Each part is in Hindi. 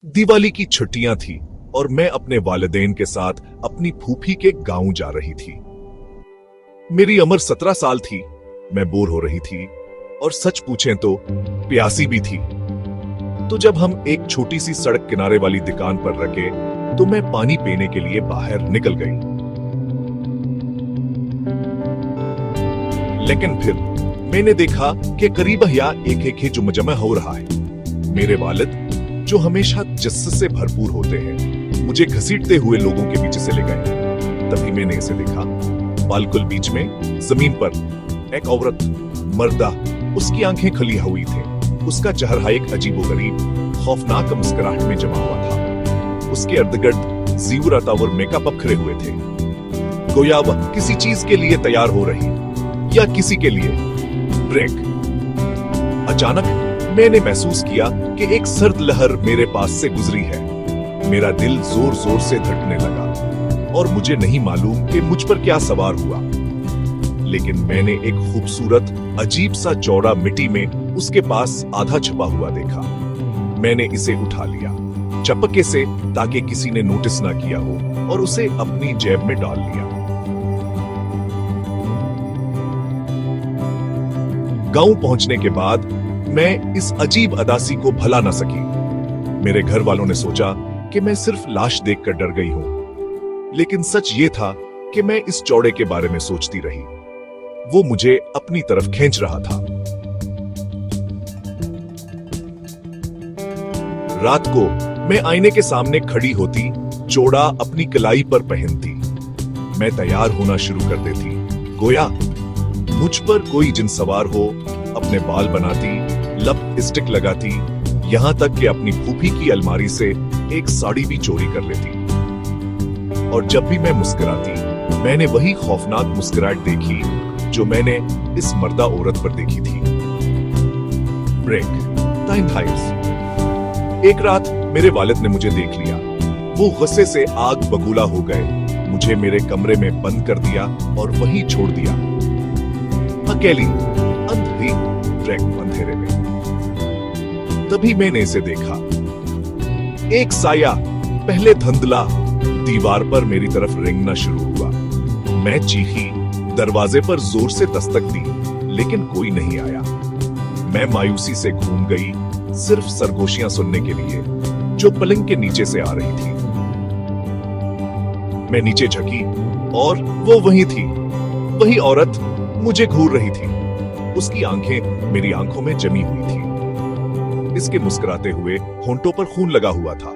दिवाली की छुट्टियां थी और मैं अपने वालिदैन के साथ अपनी फूफी के गांव जा रही थी। मेरी उम्र 17 साल थी। मैं बोर हो रही थी और सच पूछें तो प्यासी भी थी। तो जब हम एक छोटी सी सड़क किनारे वाली दुकान पर रुके तो मैं पानी पीने के लिए बाहर निकल गई। लेकिन फिर मैंने देखा कि करीब यहाँ एक जुमजमा हो रहा है। मेरे वालिद जो हमेशा जस्स से भरपूर होते हैं मुझे घसीटते हुए लोगों के बीच से ले गए। तभी मैंने इसे देखा। बालकुल बीच में जमीन पर एक औरत मर्दा, उसकी आंखें खुली हुई थी। उसका चेहरा एक अजीबोगरीब खौफनाक मुस्कुराहट में जमा हुआ था। उसके इर्द-गिर्द ज़ीवरत और मेकअप खड़े हुए थे, गोया वह किसी चीज के लिए तैयार हो रही या किसी के लिए ब्रेक। अचानक मैंने महसूस किया कि एक सर्द लहर मेरे पास से गुजरी है। मेरा दिल जोर जोर से धड़कने लगा और मुझे नहीं मालूम कि मुझ पर क्या सवार हुआ। लेकिन मैंने एक खूबसूरत अजीब सा चौड़ा मिट्टी में उसके पास आधा छुपा हुआ देखा। मैंने इसे उठा लिया चपके से ताकि किसी ने नोटिस ना किया हो और उसे अपनी जेब में डाल लिया। गांव पहुंचने के बाद मैं इस अजीब अदासी को भुला ना सकी। मेरे घर वालों ने सोचा कि मैं सिर्फ लाश देखकर डर गई हूं, लेकिन सच ये था कि मैं इस चौड़े के बारे में सोचती रही। वो मुझे अपनी तरफ खींच रहा था। रात को मैं आईने के सामने खड़ी होती, चौड़ा अपनी कलाई पर पहनती। मैं तैयार होना शुरू कर देती, गोया मुझ पर कोई जिन सवार हो। अपने बाल बनाती, लिपस्टिक लगाती, यहां तक कि अपनी फूफी की अलमारी से एक साड़ी भी चोरी कर लेती। और जब भी मैं मुस्कुराती, मैंने वही खौफनाक मुस्कुराहट देखी जो मैंने इस मर्दा औरत पर देखी थी। ब्रेक टाइम थाइस। एक रात मेरे वालिद ने मुझे देख लिया। वो गुस्से से आग बबूला हो गए, मुझे मेरे कमरे में बंद कर दिया और वहीं छोड़ दिया, अकेली अंधेरी ट्रैक अंधेरे में। तभी मैंने इसे देखा। एक साया पहले धुंधला दीवार पर मेरी तरफ रेंगना शुरू हुआ। मैं चीखी, दरवाजे पर जोर से दस्तक दी, लेकिन कोई नहीं आया। मैं मायूसी से घूम गई, सिर्फ सरगोशियां सुनने के लिए जो पलंग के नीचे से आ रही थी। मैं नीचे झकी और वो वही थी, वही औरत मुझे घूर रही थी। उसकी आंखें मेरी आंखों में जमी हुई थी। इसके मुस्कुराते हुए होंठों पर खून लगा हुआ था।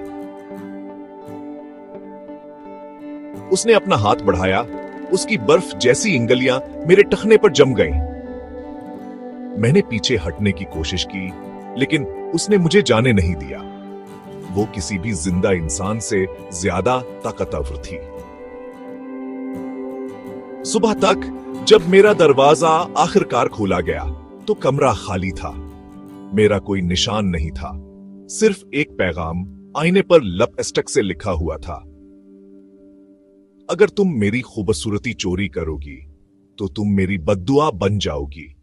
उसने अपना हाथ बढ़ाया, उसकी बर्फ जैसी इंगलियां मेरे टखने पर जम गईं। मैंने पीछे हटने की कोशिश की, लेकिन उसने मुझे जाने नहीं दिया। वो किसी भी जिंदा इंसान से ज्यादा ताकतवर थी। सुबह तक जब मेरा दरवाजा आखिरकार खोला गया तो कमरा खाली था। मेरा कोई निशान नहीं था, सिर्फ एक पैगाम आईने पर लिपस्टिक से लिखा हुआ था, अगर तुम मेरी खूबसूरती चोरी करोगी तो तुम मेरी बद्दुआ बन जाओगी।